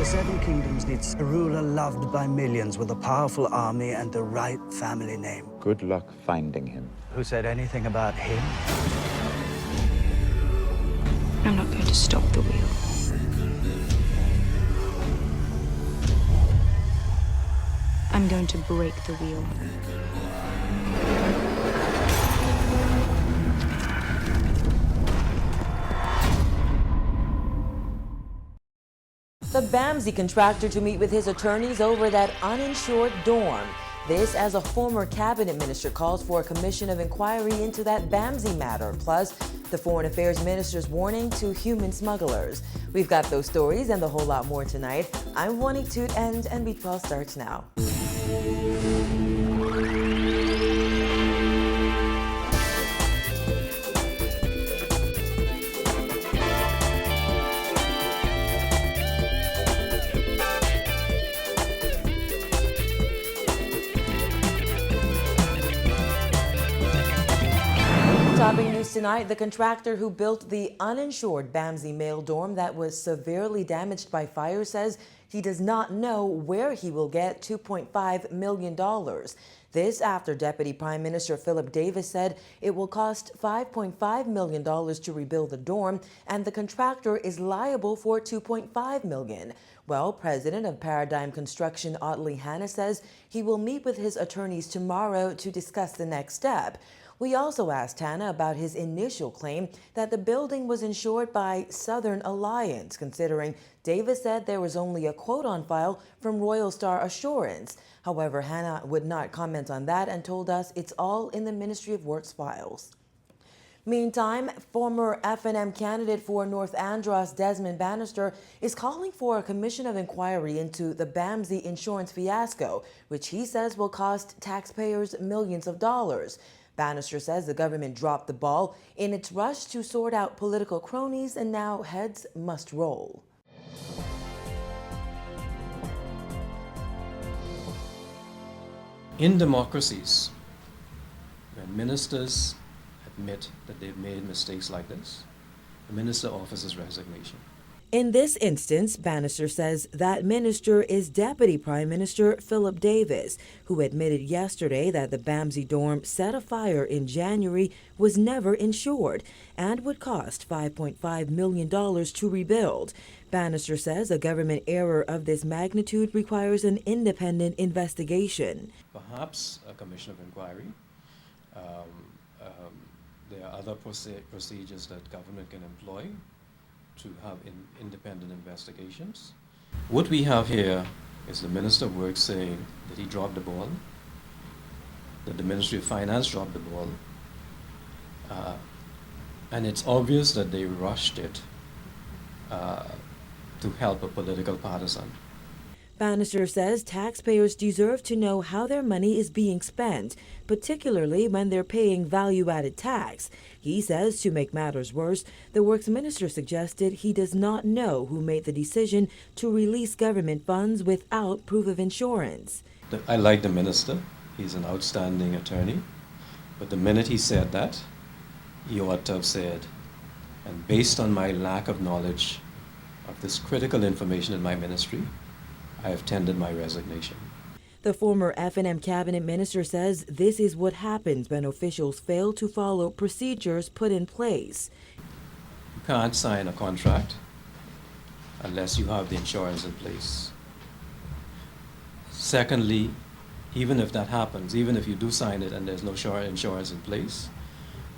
The Seven Kingdoms needs a ruler loved by millions with a powerful army and the right family name. Good luck finding him. Who said anything about him? I'm not going to stop the wheel. I'm going to break the wheel. The Bamsi contractor to meet with his attorneys over that uninsured dorm. This as a former cabinet minister calls for a commission of inquiry into that Bamsi matter. Plus, the foreign affairs minister's warning to human smugglers. We've got those stories and a whole lot more tonight. I'm Wani Toot and NB12 starts now. Topping news tonight, the contractor who built the uninsured Bamsi male dorm that was severely damaged by fire says he does not know where he will get $2.5 million. This after Deputy Prime Minister Philip Davis said it will cost $5.5 million to rebuild the dorm, and the contractor is liable for $2.5 million. Well, President of Paradigm Construction Audley Hanna says he will meet with his attorneys tomorrow to discuss the next step. We also asked Hanna about his initial claim that the building was insured by Southern Alliance, considering Davis said there was only a quote on file from Royal Star Assurance. However, Hanna would not comment on that and told us it's all in the Ministry of Works files. Meantime, former F&M candidate for North Andros Desmond Bannister is calling for a commission of inquiry into the Bamsi insurance fiasco, which he says will cost taxpayers millions of dollars. Bannister says the government dropped the ball in its rush to sort out political cronies, and now heads must roll. In democracies, when ministers admit that they've made mistakes like this, the minister offers his resignation. In this instance, Bannister says that minister is Deputy Prime Minister Philip Davis, who admitted yesterday that the Bamsi dorm set afire in January was never insured and would cost $5.5 million to rebuild. Bannister says a government error of this magnitude requires an independent investigation. Perhaps a commission of inquiry. There are other procedures that government can employ to have independent investigations. What we have here is the Minister of Works saying that he dropped the ball, that the Ministry of Finance dropped the ball, and it's obvious that they rushed it to help a political partisan. Bannister says taxpayers deserve to know how their money is being spent, particularly when they're paying value-added tax. He says to make matters worse, the Works Minister suggested he does not know who made the decision to release government funds without proof of insurance. I like the minister. He's an outstanding attorney. But the minute he said that, he ought to have said, and based on my lack of knowledge of this critical information in my ministry, I have tendered my resignation. The former F&M cabinet minister says this is what happens when officials fail to follow procedures put in place. You can't sign a contract unless you have the insurance in place. Secondly, even if that happens, even if you do sign it and there's no insurance in place,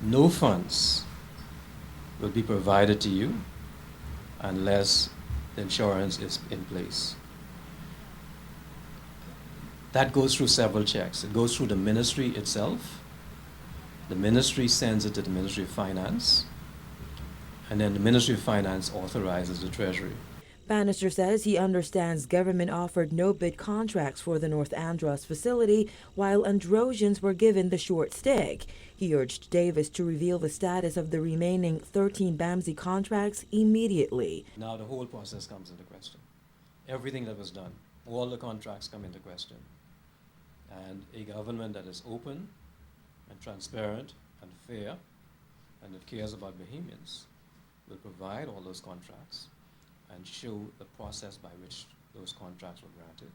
no funds will be provided to you unless the insurance is in place. That goes through several checks. It goes through the ministry itself. The ministry sends it to the Ministry of Finance, and then the Ministry of Finance authorizes the Treasury. Bannister says he understands government offered no-bid contracts for the North Andros facility, while Androsians were given the short stick. He urged Davis to reveal the status of the remaining 13 Bamsi contracts immediately. Now the whole process comes into question. Everything that was done, all the contracts come into question. And a government that is open and transparent and fair and that cares about Bahamians will provide all those contracts and show the process by which those contracts were granted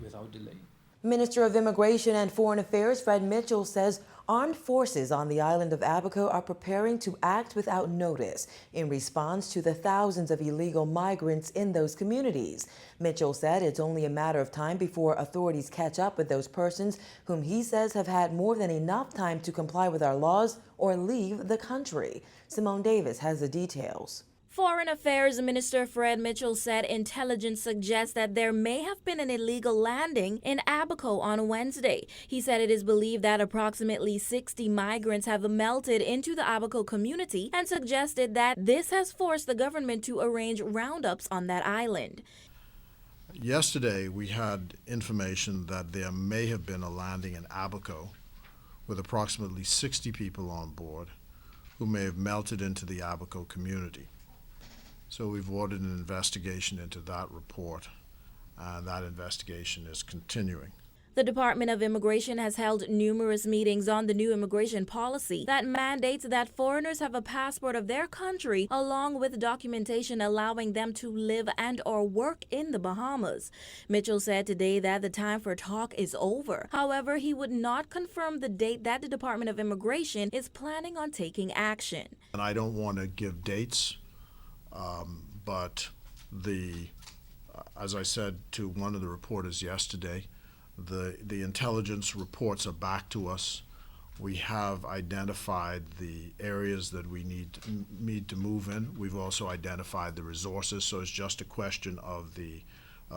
without delay. Minister of Immigration and Foreign Affairs Fred Mitchell says armed forces on the island of Abaco are preparing to act without notice in response to the thousands of illegal migrants in those communities. Mitchell said it's only a matter of time before authorities catch up with those persons whom he says have had more than enough time to comply with our laws or leave the country. Simone Davis has the details. Foreign Affairs Minister Fred Mitchell said intelligence suggests that there may have been an illegal landing in Abaco on Wednesday. He said it is believed that approximately 60 migrants have melted into the Abaco community and suggested that this has forced the government to arrange roundups on that island. Yesterday, we had information that there may have been a landing in Abaco with approximately 60 people on board who may have melted into the Abaco community. So we've ordered an investigation into that report, and that investigation is continuing. The Department of Immigration has held numerous meetings on the new immigration policy that mandates that foreigners have a passport of their country along with documentation allowing them to live and or work in the Bahamas. Mitchell said today that the time for talk is over. However, he would not confirm the date that the Department of Immigration is planning on taking action. And I don't want to give dates, but as I said to one of the reporters yesterday, the intelligence reports are back to us. We have identified the areas that we need to move in. We've also identified the resources, so it's just a question of the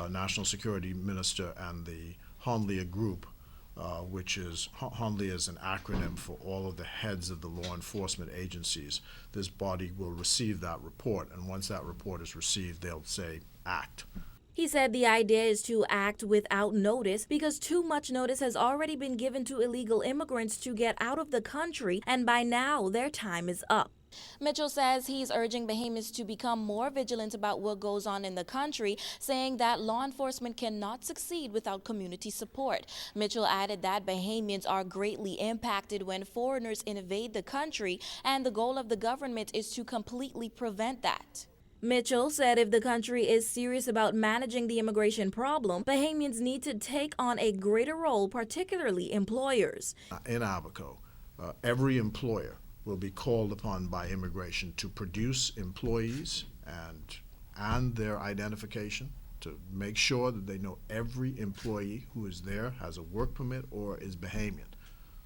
National Security Minister and the Honlia Group, which is, Honlia is an acronym for all of the heads of the law enforcement agencies. This body will receive that report, and once that report is received, they'll say, act. He said the idea is to act without notice because too much notice has already been given to illegal immigrants to get out of the country, and by now their time is up. Mitchell says he's urging Bahamians to become more vigilant about what goes on in the country, saying that law enforcement cannot succeed without community support. Mitchell added that Bahamians are greatly impacted when foreigners invade the country, and the goal of the government is to completely prevent that. Mitchell said if the country is serious about managing the immigration problem, Bahamians need to take on a greater role, particularly employers. In Abaco, every employer will be called upon by immigration to produce employees and their identification, to make sure that they know every employee who is there has a work permit or is Bahamian.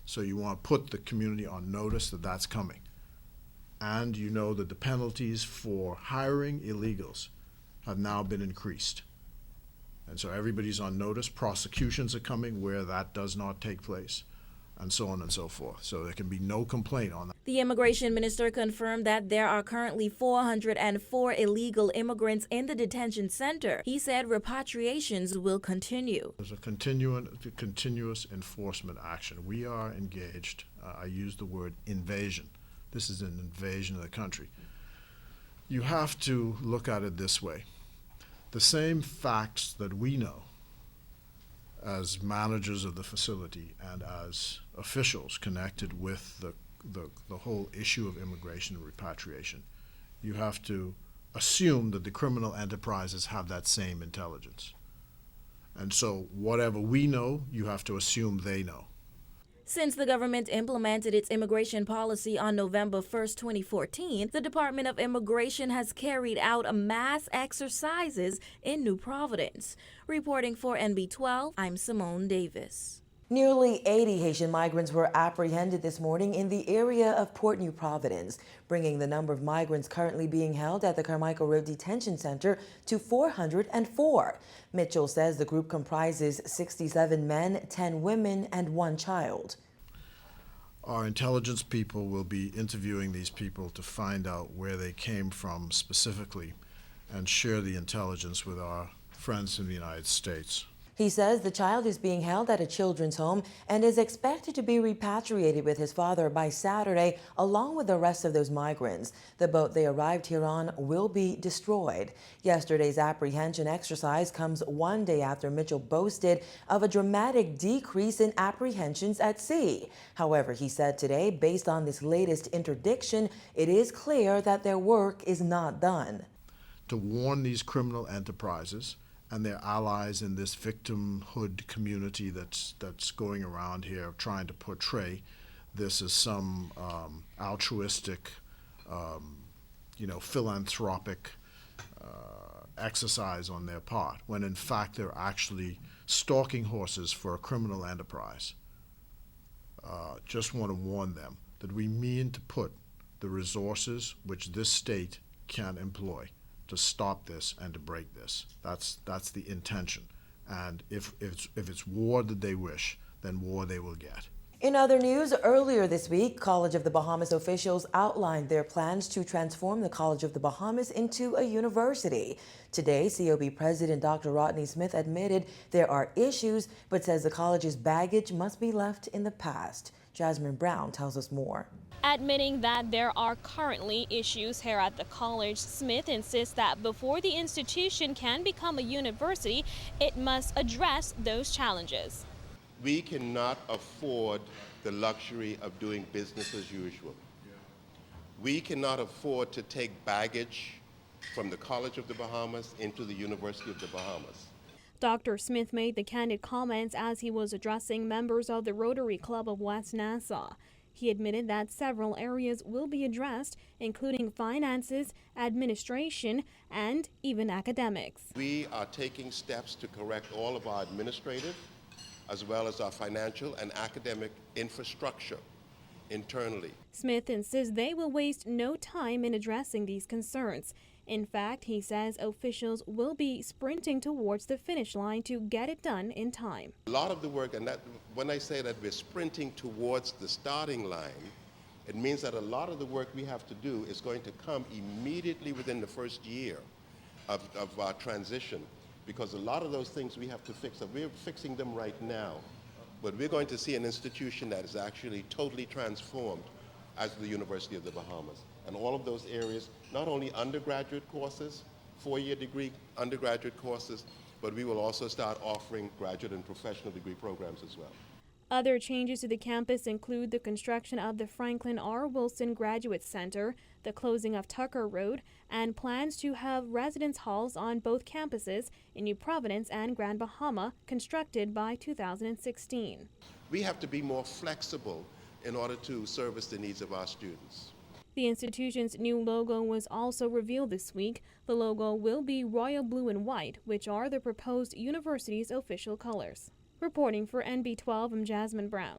So you want to put the community on notice that that's coming. And you know that the penalties for hiring illegals have now been increased. And so everybody's on notice. Prosecutions are coming where that does not take place, and so on and so forth. So there can be no complaint on that. The immigration minister confirmed that there are currently 404 illegal immigrants in the detention center. He said repatriations will continue. There's a continuous enforcement action. We are engaged, I use the word invasion. This is an invasion of the country. You have to look at it this way. The same facts that we know as managers of the facility and as officials connected with the whole issue of immigration and repatriation, you have to assume that the criminal enterprises have that same intelligence. And so whatever we know, you have to assume they know. Since the government implemented its immigration policy on November 1st, 2014, the Department of Immigration has carried out mass exercises in New Providence. Reporting for NB12, I'm Simone Davis. Nearly 80 Haitian migrants were apprehended this morning in the area of Port New Providence, bringing the number of migrants currently being held at the Carmichael Road Detention Center to 404. Mitchell says the group comprises 67 men, 10 women, and 1 child. Our intelligence people will be interviewing these people to find out where they came from specifically and share the intelligence with our friends in the United States. He says the child is being held at a children's home and is expected to be repatriated with his father by Saturday, along with the rest of those migrants. The boat they arrived here on will be destroyed. Yesterday's apprehension exercise comes one day after Mitchell boasted of a dramatic decrease in apprehensions at sea. However, he said today, based on this latest interdiction, it is clear that their work is not done. To warn these criminal enterprises and their allies in this victimhood community that's going around here trying to portray this as some altruistic, philanthropic exercise on their part, when in fact they're actually stalking horses for a criminal enterprise. Just want to warn them that we mean to put the resources which this state can employ to stop this and to break this. That's the intention. And if it's war that they wish, then war they will get. In other news, earlier this week, College of the Bahamas officials outlined their plans to transform the College of the Bahamas into a university. Today, COB President Dr. Rodney Smith admitted there are issues, but says the college's baggage must be left in the past. Jasmine Brown tells us more. Admitting that there are currently issues here at the college, Smith insists that before the institution can become a university, it must address those challenges. We cannot afford the luxury of doing business as usual. We cannot afford to take baggage from the College of the Bahamas into the University of the Bahamas. Dr. Smith made the candid comments as he was addressing members of the Rotary Club of West Nassau. He admitted that several areas will be addressed, including finances, administration, and even academics. We are taking steps to correct all of our administrative, as well as our financial and academic infrastructure internally. Smith insists they will waste no time in addressing these concerns. In fact, he says officials will be sprinting towards the finish line to get it done in time. A lot of the work, and that when I say that we're sprinting towards the starting line, it means that a lot of the work we have to do is going to come immediately within the first year of our transition, because a lot of those things we have to fix, we're fixing them right now, but we're going to see an institution that is actually totally transformed as the University of the Bahamas. And all of those areas, not only undergraduate courses, four-year degree undergraduate courses, but we will also start offering graduate and professional degree programs as well. Other changes to the campus include the construction of the Franklin R. Wilson Graduate Center, the closing of Tucker Road, and plans to have residence halls on both campuses in New Providence and Grand Bahama, constructed by 2016. We have to be more flexible in order to service the needs of our students. The institution's new logo was also revealed this week. The logo will be royal blue and white, which are the proposed university's official colors. Reporting for NB12, I'm Jasmine Brown.